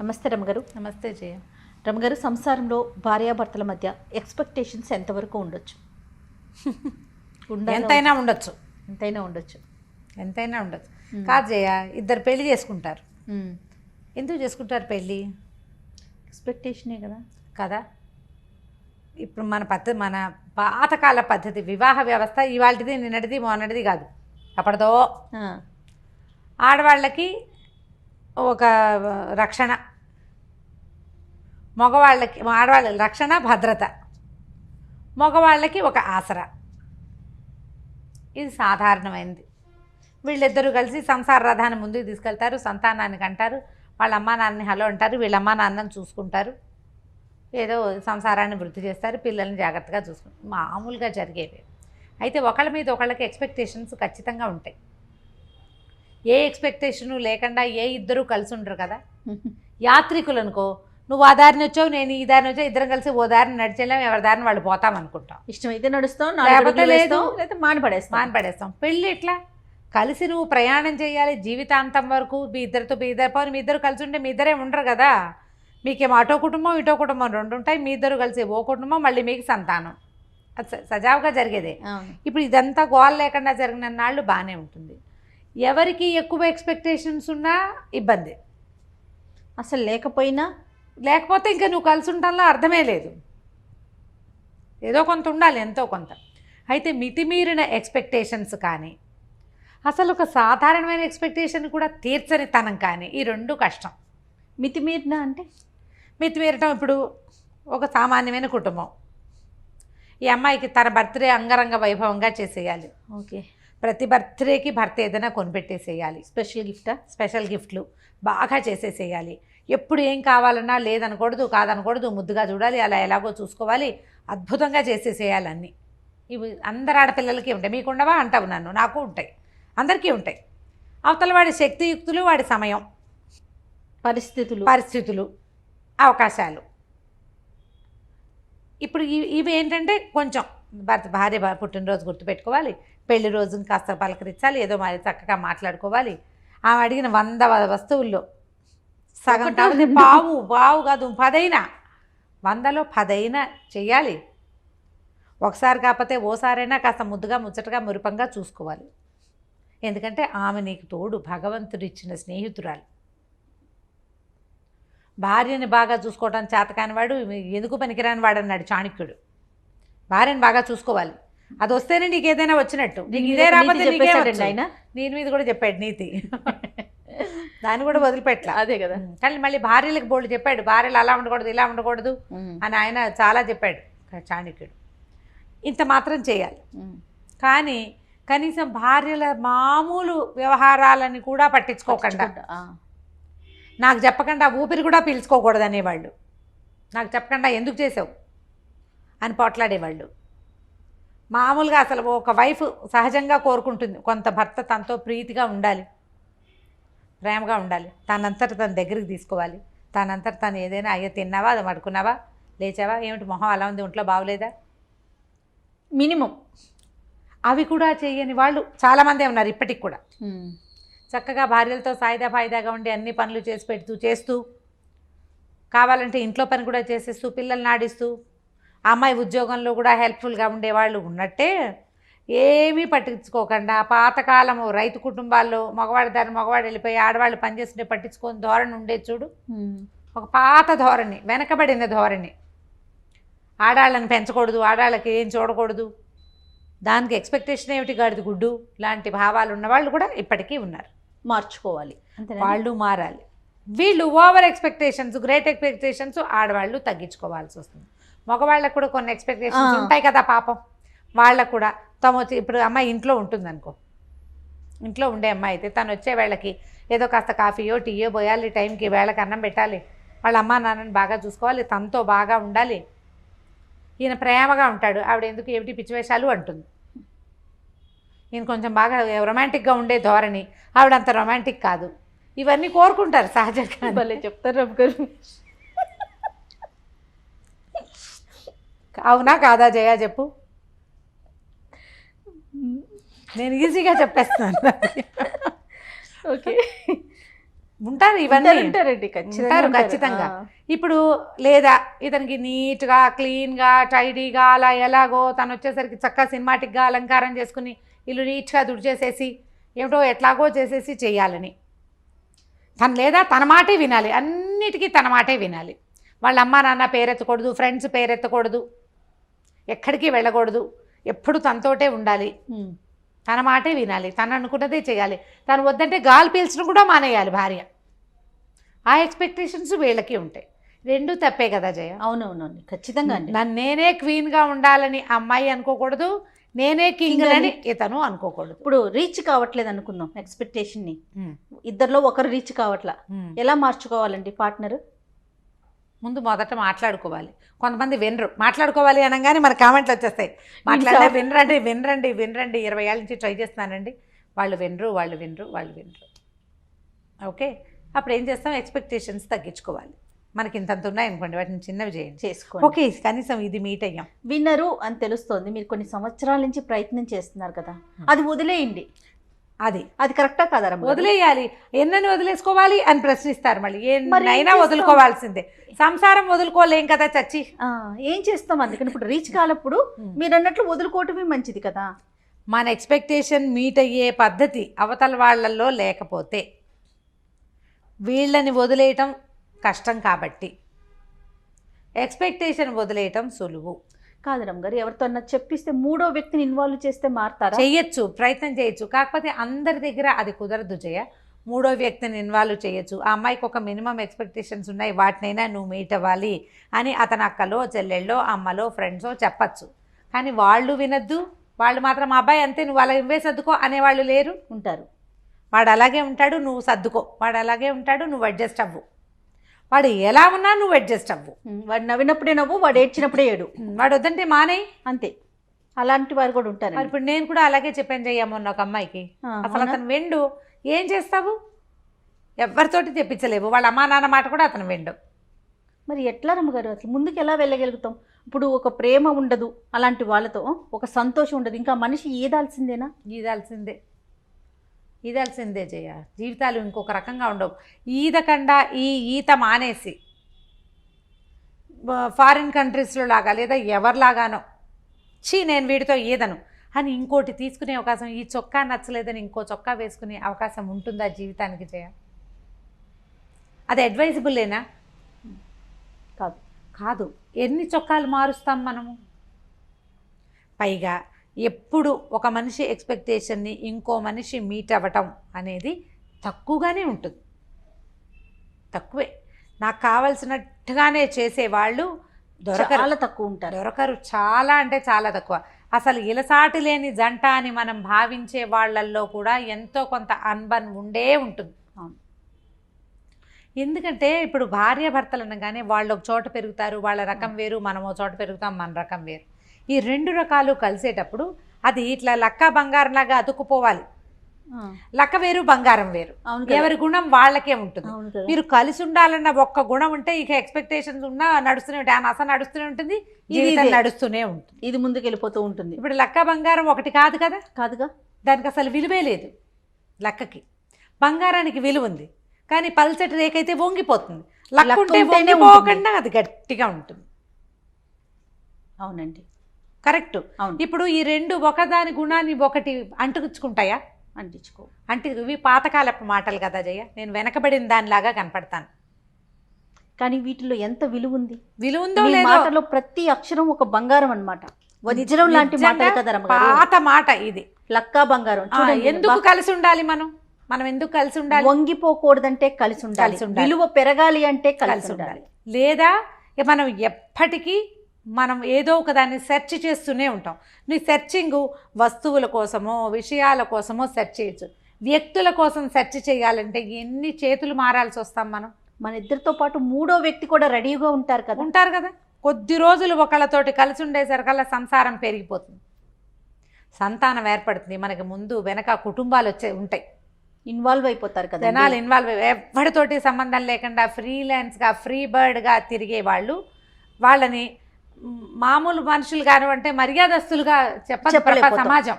నమస్తే రమగారు. నమస్తే జయ. రమగారు, సంసారంలో భార్యాభర్తల మధ్య ఎక్స్పెక్టేషన్స్ ఎంతవరకు ఉండొచ్చు? ఎంతైనా ఉండొచ్చు. ఎంతైనా ఉండొచ్చు. ఎంతైనా ఉండొచ్చు కాదు జయ, ఇద్దరు పెళ్లి చేసుకుంటారు. ఎందుకు చేసుకుంటారు పెళ్ళి? ఎక్స్పెక్టేషనే కదా. కదా, ఇప్పుడు మన పాతకాల పద్ధతి వివాహ వ్యవస్థ ఇవాళది నిన్నటిది మొన్నటిది కాదు, అప్పటిదో. ఆడవాళ్ళకి ఒక రక్షణ, మగవాళ్ళకి ఆడవాళ్ళ రక్షణ భద్రత, మగవాళ్ళకి ఒక ఆసరా. ఇది సాధారణమైనది. వీళ్ళిద్దరూ కలిసి సంసార రథాన్ని ముందుకు తీసుకెళ్తారు, సంతానాన్ని కంటారు, వాళ్ళ అమ్మా నాన్నని హలో అంటారు, వీళ్ళ అమ్మా నాన్నని చూసుకుంటారు, ఏదో సంసారాన్ని వృద్ధి చేస్తారు, పిల్లల్ని జాగ్రత్తగా చూసుకుంటారు. మామూలుగా జరిగేవి. అయితే ఒకళ్ళ మీద ఒకళ్ళకి ఎక్స్పెక్టేషన్స్ ఖచ్చితంగా ఉంటాయి. ఏ ఎక్స్పెక్టేషను లేకుండా ఏ ఇద్దరూ కలిసి ఉండరు కదా. యాత్రికులు అనుకో, నువ్వు ఆ దారిని వచ్చావు, నేను ఈ దారిని వచ్చావు, ఇద్దరం కలిసి ఓ దారిని నడిచేలాం, ఎవరి దారిని వాళ్ళు పోతాం అనుకుంటాం. ఇష్టమైతే నడుస్తాం, లేకపోతే లేదు, మానపడేస్తాం. పెళ్ళి ఎట్లా? కలిసి నువ్వు ప్రయాణం చేయాలి జీవితాంతం వరకు. మీ ఇద్దరు కలిసి ఉంటే మీ ఇద్దరే ఉండరు కదా. మీకేమో అటో కుటుంబం ఇటో కుటుంబం రెండు ఉంటాయి, మీ ఇద్దరు కలిసి ఓ కుటుంబం, మళ్ళీ మీకు సంతానం. అది సజావుగా జరిగేదే. ఇప్పుడు ఇదంతా గోల్ లేకుండా జరిగిన నాళ్ళు బాగానే ఉంటుంది. ఎవరికి ఎక్కువ ఎక్స్పెక్టేషన్స్ ఉన్నా ఇబ్బంది. అసలు లేకపోతే ఇంకా నువ్వు కలిసి ఉండటంలో అర్థమే లేదు. ఏదో కొంత ఉండాలి, ఎంతో కొంత. అయితే మితిమీరిన ఎక్స్పెక్టేషన్స్ కానీ, అసలు ఒక సాధారణమైన ఎక్స్పెక్టేషన్ కూడా తీర్చని తనం కానీ, ఈ రెండు కష్టం. మితిమీరటం ఇప్పుడు ఒక సామాన్యమైన కుటుంబం, ఈ అమ్మాయికి తన బర్త్డే అంగరంగ వైభవంగా చేసేయాలి. ఓకే, ప్రతి బర్త్డేకి భర్త ఏదైనా కొనిపెట్టేసేయాలి. స్పెషల్ గిఫ్ట్లు బాగా చేసేసేయాలి. ఎప్పుడు ఏం కావాలన్నా లేదనకూడదు, కాదనకూడదు, ముద్దుగా చూడాలి, అలా ఎలాగో చూసుకోవాలి, అద్భుతంగా చేసేసేయాలి అన్నీ. ఇవి అందరు ఆడపిల్లలకి ఉంటాయి. మీకు ఉండవా అంటావు నన్ను, నాకు ఉంటాయి, అందరికీ ఉంటాయి. అవతల వాడి శక్తియుక్తులు, వాడి సమయం, పరిస్థితులు, అవకాశాలు. ఇప్పుడు ఇవి ఏంటంటే కొంచెం భార్య పుట్టినరోజు గుర్తుపెట్టుకోవాలి, పెళ్లి రోజుని కాస్త పలకరించాలి, ఏదో మరి చక్కగా మాట్లాడుకోవాలి. ఆమె అడిగిన 100 వస్తువుల్లో సగం కాదు, పావు కాదు 10 100లో 10 చెయ్యాలి. ఒకసారి కాకపోతే ఓసారైనా కాస్త ముద్దుగా ముచ్చటగా మురిపంగా చూసుకోవాలి. ఎందుకంటే ఆమె నీకు తోడు, భగవంతుడు ఇచ్చిన స్నేహితురాలు. భార్యని బాగా చూసుకోవడం చేతకాని వాడు ఎందుకు పనికిరాని వాడు అన్నాడు చాణక్యుడు. భార్యని బాగా చూసుకోవాలి, అది వస్తేనే నీకు ఏదైనా వచ్చినట్టు. నీకు ఇదే రాకపోతే ఆయన నేను మీద కూడా చెప్పాడు నీతి. దాన్ని కూడా వదిలిపెట్టలా. అదే కదా. కానీ మళ్ళీ భార్యలకు బోల్డ్ చెప్పాడు, భార్యలు అలా ఉండకూడదు ఇలా ఉండకూడదు అని ఆయన చాలా చెప్పాడు చాణక్యుడు. ఇంత మాత్రం చేయాలి. కానీ కనీసం భార్యల మామూలు వ్యవహారాలని కూడా పట్టించుకోకుండా, నాకు చెప్పకుండా ఊపిరి కూడా పీల్చుకోకూడదు అనేవాళ్ళు. నాకు చెప్పకుండా ఎందుకు చేసావు అని పోట్లాడేవాళ్ళు. మామూలుగా అసలు ఒక వైఫ్ సహజంగా కోరుకుంటుంది, కొంత భర్త తనతో ప్రీతిగా ఉండాలి, ప్రేమగా ఉండాలి, తనంతట తన దగ్గరికి తీసుకోవాలి, తనంతట తను ఏదైనా అయ్యో తిన్నావా, అది పడుకున్నావా, లేచావా, ఏమిటి మొహం అలా ఉంది, ఒంట్లో బాగోలేదా, మినిమం అవి కూడా చేయని వాళ్ళు చాలామందే ఉన్నారు ఇప్పటికి కూడా. చక్కగా భార్యలతో ఫాయిదాగా ఉండి అన్ని పనులు చేస్తూ కావాలంటే ఇంట్లో పని కూడా చేసేస్తూ, పిల్లల్ని ఆడిస్తూ, అమ్మాయి ఉద్యోగంలో కూడా హెల్ప్ఫుల్గా ఉండేవాళ్ళు ఉన్నట్టే ఏమీ పట్టించుకోకుండా పాతకాలము రైతు కుటుంబాల్లో మగవాడు వెళ్ళిపోయి ఆడవాళ్ళు పనిచేస్తుంటే పట్టించుకొని ధోరణి ఉండేది చూడు. ఒక పాత ధోరణి, వెనకబడిన ధోరణి. ఆడాళ్ళని పెంచకూడదు, ఆడాళ్ళకి ఏం చూడకూడదు, దానికి ఎక్స్పెక్టేషన్ ఏమిటి, గాడిది గుడ్డు లాంటి భావాలు ఉన్నవాళ్ళు కూడా ఇప్పటికీ ఉన్నారు. మార్చుకోవాలి, వాళ్ళు మారాలి. వీళ్ళు ఓవర్ ఎక్స్పెక్టేషన్స్, గ్రేట్ ఎక్స్పెక్టేషన్స్ ఆడవాళ్ళు తగ్గించుకోవాల్సి వస్తుంది. మగవాళ్ళకు కూడా కొన్ని ఎక్స్పెక్టేషన్స్ ఉంటాయి కదా పాపం. వాళ్ళకు కూడా ఇప్పుడు అమ్మాయి ఇంట్లో ఉంటుందనుకో, ఇంట్లో ఉండే అమ్మాయి అయితే తను వచ్చే వేళకి ఏదో కాస్త కాఫీయో టీయో పోయాలి, టైంకి వేళకి అన్నం పెట్టాలి, వాళ్ళ అమ్మా నాన్నని బాగా చూసుకోవాలి, తనతో బాగా ఉండాలి. ఈయన ప్రేమగా ఉంటాడు, ఆవిడ ఎందుకు ఏమిటి పిచ్చివేషాలు అంటుంది. ఈయన కొంచెం బాగా రొమాంటిక్గా ఉండే ధోరణి, ఆవిడ అంత రొమాంటిక్ కాదు. ఇవన్నీ కోరుకుంటారు సహజంగా. భలే చెప్తారు రమ్మగారు. అవునా కాదా జయ, చెప్పు. నేను ఈజీగా చెప్పేస్తున్నాను. ఓకే, ఉంటారు ఇవన్నీ ఉంటారండి ఉంటారు ఖచ్చితంగా. ఇప్పుడు లేదా ఇతనికి నీట్గా క్లీన్గా టైడీగా అలా ఎలాగో తను వచ్చేసరికి చక్కగా సినిమాటిక్గా అలంకారం చేసుకుని ఇల్లు నీట్గా దుడిచేసేసి ఏమిటో ఎట్లాగో చేసేసి చేయాలని తను లేదా తన మాటే వినాలి, అన్నిటికీ తన మాటే వినాలి. వాళ్ళ అమ్మ నాన్న పేరెత్తకూడదు, ఫ్రెండ్స్ పేరెత్తకూడదు, ఎక్కడికి వెళ్ళకూడదు, ఎప్పుడు తనతోటే ఉండాలి, తన మాటే వినాలి, తను అనుకున్నదే చేయాలి. తను వద్దంటే గాలి పీల్చడం కూడా మానేయాలి భార్య. ఆ ఎక్స్పెక్టేషన్స్ వీళ్ళకి ఉంటాయి. రెండు తప్పే కదా జయ. అవునవునండి ఖచ్చితంగా అండి. నన్ను నేనే క్వీన్గా ఉండాలని అమ్మాయి అనుకోకూడదు, నేనే కింగ్ అని ఇతను అనుకోకూడదు. ఇప్పుడు రీచ్ కావట్లేదు అనుకుందాం ఎక్స్పెక్టేషన్ని, ఇద్దరిలో ఒకరు రీచ్ కావట్లా, ఎలా మార్చుకోవాలండి పార్ట్నర్? ముందు మొదట మాట్లాడుకోవాలి. కొంతమంది వినరు, మాట్లాడుకోవాలి అనగానే మన కామెంట్లు వచ్చేస్తాయి, మాట్లాడే వినరండి వినరండి వినరండి, 20 ఏళ్ళ నుంచి ట్రై చేస్తున్నానండి, వాళ్ళు వినరు. ఓకే, అప్పుడు ఏం చేస్తాం, ఎక్స్పెక్టేషన్స్ తగ్గించుకోవాలి. మనకి ఇంతంత ఉన్నాయనుకోండి, వాటిని చిన్నవి చేసుకోండి. ఓకే, కనీసం ఇది మీట్ అయ్యాం, విన్నరు అని తెలుస్తోంది. మీరు కొన్ని సంవత్సరాల నుంచి ప్రయత్నం చేస్తున్నారు కదా, అది వదిలేయండి. అది కరెక్టా కాదా? వదిలేయాలి. ఎన్నని వదిలేసుకోవాలి అని ప్రశ్నిస్తారు మళ్ళీ. ఎన్నైనా వదులుకోవాల్సిందే, సంసారం వదులుకోలేం కదా చచ్చి. ఏం చేస్తాం? అందుకని ఇప్పుడు రీచ్ కాలప్పుడు మీరు అన్నట్లు వదులుకోవటమే మంచిది కదా. మన ఎక్స్పెక్టేషన్ మీట్ అయ్యే పద్ధతి అవతల వాళ్ళల్లో లేకపోతే వీళ్ళని వదిలేయటం కష్టం, కాబట్టి ఎక్స్పెక్టేషన్ వదిలేయటం సులువు కాదు రమ్ గారు. ఎవరితో చెప్పిస్తే మూడో వ్యక్తిని ఇన్వాల్వ్ చేస్తే మారుతారా? చేయొచ్చు, ప్రయత్నం చేయొచ్చు. కాకపోతే అందరి దగ్గర అది కుదరదు జయ. మూడో వ్యక్తిని ఇన్వాల్వ్ చేయొచ్చు. ఆ అమ్మాయికి ఒక మినిమం ఎక్స్పెక్టేషన్స్ ఉన్నాయి, వాటినైనా నువ్వు మీట్ అవ్వాలి అని అతని అక్కలో చెల్లెళ్ళో అమ్మలో ఫ్రెండ్సో చెప్పచ్చు. కానీ వాళ్ళు వినద్దు, వాళ్ళు మాత్రం మా అబ్బాయి అంతే నువ్వు అలా ఇవ్వే సర్దుకో అనేవాళ్ళు లేరు. ఉంటారు. వాడు అలాగే ఉంటాడు, నువ్వు సర్దుకో. వాడు అలాగే ఉంటాడు, నువ్వు అడ్జస్ట్ అవ్వు. వాడు ఎలా ఉన్నా నువ్వు అడ్జస్ట్ అవ్వు. వాడు నవ్వినప్పుడే నవ్వు, వాడు ఏడ్చినప్పుడే ఏడు. వాడు వద్దంటే మానేయి, అంతే. అలాంటి వారు కూడా ఉంటారు. ఇప్పుడు నేను కూడా అలాగే చెప్పాను చెయ్యమో ఒక అమ్మాయికి. అసలు అతను వెండు, ఏం చేస్తావు? ఎవరితోటి తెప్పించలేవు, వాళ్ళ అమ్మా నాన్న మాట కూడా అతను వెండు. మరి ఎట్లా రమ్మగారు అసలు ముందుకు ఎలా వెళ్ళగలుగుతాం? ఇప్పుడు ఒక ప్రేమ ఉండదు అలాంటి వాళ్ళతో, ఒక సంతోషం ఉండదు, ఇంకా మనిషి ఈదాల్సిందేనా? ఈదాల్సిందే జయ. జీవితాలు ఇంకొక రకంగా ఉండవు. ఈదకుండా ఈత మానేసి ఫారిన్ కంట్రీస్లో లాగా లేదా ఎవరిలాగానో నేను వీడితో ఈదను అని ఇంకోటి తీసుకునే అవకాశం, ఈ చొక్కా నచ్చలేదని ఇంకో చొక్కా వేసుకునే అవకాశం ఉంటుందా జీవితానికి జయ? అది అడ్వైజబుల్లేనా? కాదు. ఎన్ని చొక్కాలు మారుస్తాం మనము? పైగా ఎప్పుడు ఒక మనిషి ఎక్స్పెక్టేషన్ని ఇంకో మనిషి మీట్ అవ్వటం అనేది తక్కువగానే ఉంటుంది, తక్కువే. నాకు కావలసినట్టుగానే చేసేవాళ్ళు చాలా తక్కువ ఉంటారు, దొరకరు. చాలా అంటే చాలా తక్కువ. అసలు ఇలసాటి లేని జంట అని మనం భావించే వాళ్ళల్లో కూడా ఎంతో కొంత అన్బన్ ఉండే ఉంటుంది. ఎందుకంటే ఇప్పుడు భార్యాభర్తలు అనగానే వాళ్ళు ఒక చోట పెరుగుతారు, వాళ్ళ రకం వేరు, మనం ఒక చోట పెరుగుతాం, మన రకం వేరు. ఈ రెండు రకాలు కలిసేటప్పుడు అది ఇట్లా లక్క బంగారంలాగా అతుక్కుపోవాలి. లక్క వేరు, బంగారం వేరు, ఎవరి గుణం వాళ్ళకే ఉంటుంది. మీరు కలిసి ఉండాలన్న ఒక్క గుణం ఉంటే ఇక ఎక్స్పెక్టేషన్స్ ఉన్నా నడుస్తూనే ఉంటాయి, ఆ నస నడుస్తూనే ఉంటుంది, జీవితం నడుస్తూనే ఉంటుంది, ఇది ముందుకు వెళ్ళిపోతూ ఉంటుంది. ఇప్పుడు లక్క బంగారం ఒకటి కాదు కదా, కాదుగా. దానికి అసలు విలువే లేదు. లక్కకి బంగారానికి విలువ ఉంది, కానీ పల్చటి రేకైతే వంగిపోతుంది. లక్క ఉంటే వంగిపోకుండా అది గట్టిగా ఉంటుంది. అవునండి, కరెక్ట్. ఇప్పుడు ఈ రెండు ఒకదాని గుణాన్ని ఒకటి అంటుకుంటాయా? అంటే ఇవి పాతకాలపు మాటలు కదా జయ. నేను వెనకబడిన దానిలాగా కనపడతాను, కానీ వీటిలో ఎంత విలువ ఉంది? విలువ ఉందో లేదో, మాటలో ప్రతి అక్షరం ఒక బంగారం అన్నమాట, వజ్రం లాంటి మాట కదా. పాత మాట ఇది, లక్కా బంగారం. ఎందుకు కలిసి ఉండాలి? మనం ఎందుకు కలిసి ఉండాలి? వంగిపోకూడదంటే కలిసి ఉండాలి, విలువ పెరగాలి అంటే కలిసి ఉండాలి. లేదా మనం ఎప్పటికీ మనం ఏదో ఒక దాన్ని సెర్చ్ చేస్తూనే ఉంటాం. నీ సెర్చింగ్ వస్తువుల కోసమో విషయాల కోసమో సెర్చ్ చేయొచ్చు, వ్యక్తుల కోసం సెర్చ్ చేయాలంటే ఎన్ని చేతులు మారాల్సి వస్తాం మనం. మన ఇద్దరితో పాటు మూడో వ్యక్తి కూడా రెడీగా ఉంటారు కదా. కొద్ది రోజులు ఒకళ్ళతోటి కలిసి ఉండేసరికల్లా సంసారం పెరిగిపోతుంది, సంతానం ఏర్పడుతుంది. మనకి ముందు వెనక కుటుంబాలు ఉంటాయి, ఇన్వాల్వ్ అయిపోతారు కదా. జనాలు ఇన్వాల్వ్ ఎవరితోటి సంబంధం లేకుండా ఫ్రీలాన్స్గా ఫ్రీ బర్డ్గా తిరిగే వాళ్ళని మామూలు మనుషులు కానివంటే మర్యాదస్తులుగా చెప్పలేదు సమాజం.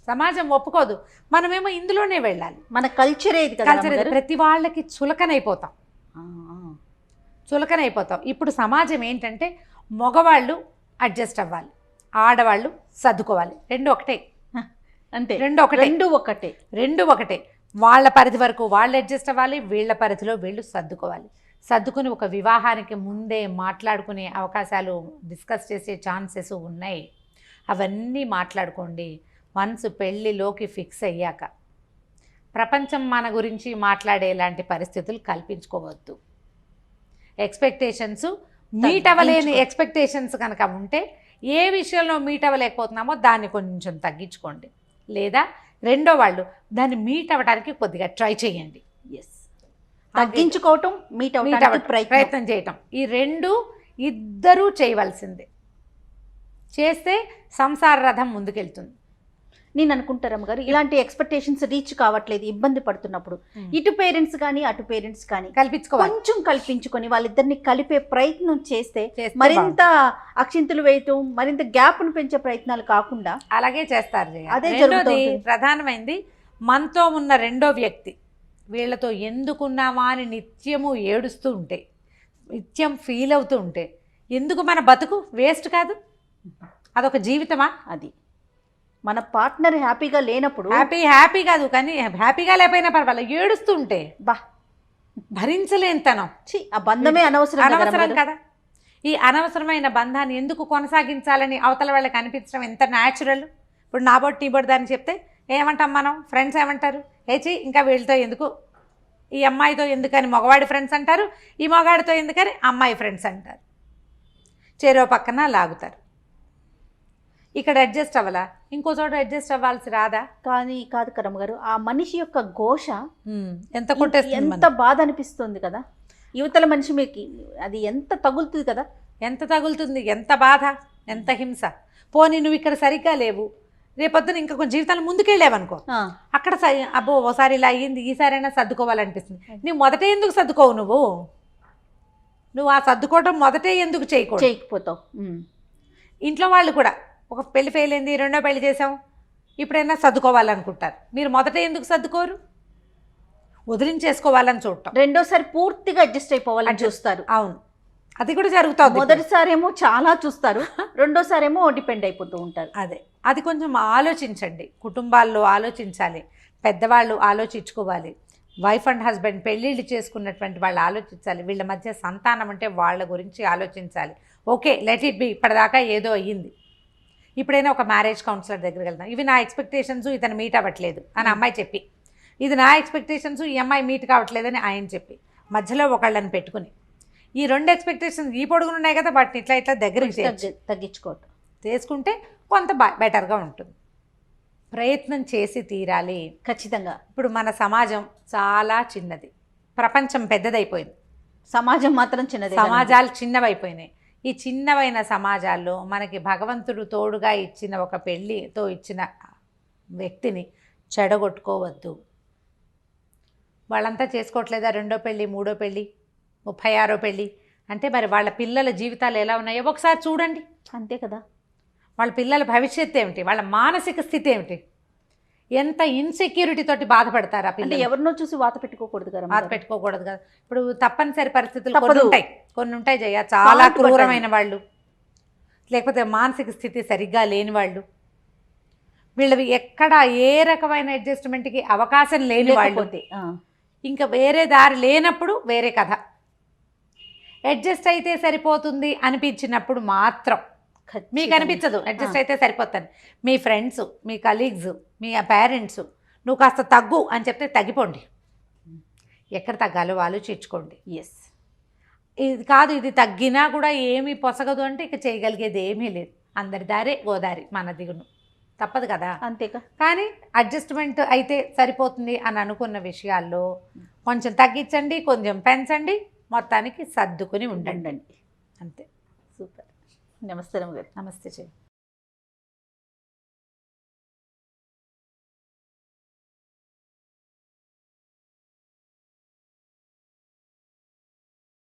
సమాజం ఒప్పుకోదు, మనమేమో ఇందులోనే వెళ్ళాలి. మన కల్చరే ఇది కదా కల్చర్ ప్రతి వాళ్ళకి చులకనైపోతాం. ఇప్పుడు సమాజం ఏంటంటే మగవాళ్ళు అడ్జస్ట్ అవ్వాలి, ఆడవాళ్ళు సర్దుకోవాలి, రెండు ఒకటే. అంతే, రెండు ఒకటే. వాళ్ళ పరిధి వరకు వాళ్ళు అడ్జస్ట్ అవ్వాలి, వీళ్ళ పరిధిలో వీళ్ళు సర్దుకోవాలి. సర్దుకుని ఒక వివాహానికి ముందే మాట్లాడుకునే అవకాశాలు, డిస్కస్ చేసే ఛాన్సెస్ ఉన్నాయి. అవన్నీ మాట్లాడుకోండి. వన్స్ పెళ్ళిలోకి ఫిక్స్ అయ్యాక ప్రపంచం మన గురించి మాట్లాడేలాంటి పరిస్థితులు కల్పించుకోవద్దు. ఎక్స్పెక్టేషన్స్ మీట్ అవ్వలేని ఎక్స్పెక్టేషన్స్ కనుక ఉంటే, ఏ విషయంలో మీట్ అవ్వలేకపోతున్నామో దాన్ని కొంచెం తగ్గించుకోండి, లేదా రెండో వాళ్ళు దాన్ని మీట్ అవ్వడానికి కొద్దిగా ట్రై చేయండి. తగ్గించుకోవటం, మీట్ అవ్వడానికి ప్రయత్నం చేయటం, ఈ రెండు ఇద్దరూ చేయవలసిందే. చేస్తే సంసార రథం ముందుకెళ్తుంది. నేను అనుకుంటారమ్మ గారు, ఇలాంటి ఎక్స్పెక్టేషన్స్ రీచ్ కావట్లేదు, ఇబ్బంది పడుతున్నప్పుడు ఇటు పేరెంట్స్ కానీ అటు పేరెంట్స్ కానీ కొంచెం కల్పించుకొని వాళ్ళిద్దరిని కలిపే ప్రయత్నం చేస్తే మరింత అక్షింతలు వేయటం, మరింత గ్యాప్ను పెంచే ప్రయత్నాలు కాకుండా అలాగే చేస్తారు. అదే ప్రధానమైంది మనతో ఉన్న రెండో వ్యక్తి, వీళ్ళతో ఎందుకున్నామా అని నిత్యము ఏడుస్తూ ఉంటే, నిత్యం ఫీల్ అవుతూ ఉంటే, ఎందుకు మన బతుకు వేస్ట్ కాదు? అదొక జీవితమా? అది మన పార్ట్నర్ హ్యాపీగా లేనప్పుడు, హ్యాపీ కాదు కానీ హ్యాపీగా లేకపోయినా పర్వాలేదు, ఏడుస్తూ ఉంటే భరించలేనితనం. ఆ బంధమే అనవసరం కదా. ఈ అనవసరమైన బంధాన్ని ఎందుకు కొనసాగించాలని అవతల వాళ్ళకి అనిపించడం ఎంత న్యాచురల్. ఇప్పుడు నా బోట్ నీ బోట్ దాన్ని చెప్తే ఏమంటాం మనం? ఫ్రెండ్స్ ఏమంటారు? ఏచి ఇంకా వీళ్ళతో ఎందుకు, ఈ అమ్మాయితో ఎందుకని మగవాడి ఫ్రెండ్స్ అంటారు, ఈ మగాడితో ఎందుకని అమ్మాయి ఫ్రెండ్స్ అంటారు. చెరో పక్కన లాగుతారు. ఇక్కడ అడ్జస్ట్ అవ్వాలా, ఇంకో చోట అడ్జస్ట్ అవ్వాల్సి రాదా? కానీ కాదు కరమ్మ గారు, ఆ మనిషి యొక్క ఘోష ఎంత కొట్టేస్తుంది, ఎంత బాధ అనిపిస్తుంది కదా. యువతల మనిషి మీకు అది ఎంత తగులుతుంది కదా, ఎంత తగులుతుంది, ఎంత బాధ, ఎంత హింస. పోనీ నువ్వు ఇక్కడ సరిగ్గా లేవు, రేపొద్దున ఇంకా కొంచెం జీవితాలు ముందుకెళ్ళావనుకో, అక్కడ అబ్బో ఓసారి ఇలా అయ్యింది, ఈసారైనా సర్దుకోవాలనిపిస్తుంది. నువ్వు మొదటే ఎందుకు సర్దుకోవు? నువ్వు ఆ సర్దుకోవడం మొదటే ఎందుకు చేయకపోతావు? ఇంట్లో వాళ్ళు కూడా ఒక పెళ్లి ఫెయిల్ అయింది, రెండో పెళ్లి చేసాం, ఇప్పుడైనా సర్దుకోవాలనుకుంటారు. మీరు మొదట ఎందుకు సర్దుకోరు? వదిలించేసుకోవాలని చూడటం, రెండోసారి పూర్తిగా అడ్జస్ట్ అయిపోవాలని చూస్తారు. అవును, అది కూడా జరుగుతుంది. మొదటిసారి ఏమో చాలా చూస్తారు, రెండోసారి ఏమో డిపెండ్ అయిపోతూ ఉంటారు. అది కొంచెం ఆలోచించండి. కుటుంబాల్లో ఆలోచించాలి, పెద్దవాళ్ళు ఆలోచించుకోవాలి, వైఫ్ అండ్ హస్బెండ్ పెళ్ళిళ్ళు చేసుకున్నటువంటి వాళ్ళు ఆలోచించాలి, వీళ్ళ మధ్య సంతానం అంటే వాళ్ళ గురించి ఆలోచించాలి. ఓకే, లెట్ ఇట్ బి, ఇప్పటిదాకా ఏదో అయ్యింది, ఇప్పుడైనా ఒక మ్యారేజ్ కౌన్సిలర్ దగ్గరికి వెళ్దాం. ఇవి నా ఎక్స్పెక్టేషన్స్, ఇతను మీట్ అవ్వట్లేదు అని అమ్మాయి చెప్పి, ఇది నా ఎక్స్పెక్టేషన్స్, ఈ అమ్మాయి మీట్ కావట్లేదని ఆయన చెప్పి, మధ్యలో ఒకళ్ళని పెట్టుకుని ఈ రెండు ఎక్స్పెక్టేషన్స్ ఈ పొడుగులు ఉన్నాయి కదా, వాటిని ఇట్లా దగ్గరికి తగ్గించుకోవటం చేసుకుంటే కొంత బెటర్గా ఉంటుంది. ప్రయత్నం చేసి తీరాలి ఖచ్చితంగా. ఇప్పుడు మన సమాజం చాలా చిన్నది, ప్రపంచం పెద్దదైపోయింది, సమాజం మాత్రం చిన్నది, సమాజాలు చిన్నవైపోయినాయి. ఈ చిన్నవైన సమాజాల్లో మనకి భగవంతుడు తోడుగా ఇచ్చిన ఒక పెళ్ళితో ఇచ్చిన వ్యక్తిని చెడగొట్టుకోవద్దు. వాళ్ళంతా చేసుకోవట్లేదా రెండో పెళ్ళి, మూడో పెళ్ళి, 36వ పెళ్ళి అంటే మరి వాళ్ళ పిల్లల జీవితాలు ఎలా ఉన్నాయో ఒకసారి చూడండి. అంతే కదా. వాళ్ళ పిల్లల భవిష్యత్తు ఏమిటి, వాళ్ళ మానసిక స్థితి ఏమిటి, ఎంత ఇన్సెక్యూరిటీ తోటి బాధపడతారు ఆ పిల్లలు. ఎవరినో చూసి వాత పెట్టుకోకూడదు కదా. ఇప్పుడు తప్పనిసరి పరిస్థితులు కొన్ని ఉంటాయి జయ, చాలా క్రూరమైన వాళ్ళు, లేకపోతే మానసిక స్థితి సరిగ్గా లేని వాళ్ళు, వీళ్ళవి ఎక్కడ ఏ రకమైన అడ్జస్ట్మెంట్కి అవకాశం లేని వాళ్ళు, ఇంకా వేరే దారి లేనప్పుడు వేరే కథ. అడ్జస్ట్ అయితే సరిపోతుంది అనిపించినప్పుడు మాత్రం, మీకు అనిపించదు అడ్జస్ట్ అయితే సరిపోతాను, మీ ఫ్రెండ్స్, మీ కలీగ్స్, మీ పేరెంట్స్ నువ్వు కాస్త తగ్గు అని చెప్తే తగ్గిపోండి. ఎక్కడ తగ్గాలో ఆలోచించుకోండి. ఇది కాదు, ఇది తగ్గినా కూడా ఏమీ పొసగదు అంటే ఇక చేయగలిగేది ఏమీ లేదు. అందరి దారే గోదారి, మన దిగును తప్పదు కదా. అంతేకా. కానీ అడ్జస్ట్మెంట్ అయితే సరిపోతుంది అని అనుకున్న విషయాల్లో కొంచెం తగ్గించండి, కొంచెం పెంచండి, మొత్తానికి సర్దుకుని ఉండండి. అంతే. సూపర్. నమస్తే. నమస్తే చెయ్యి.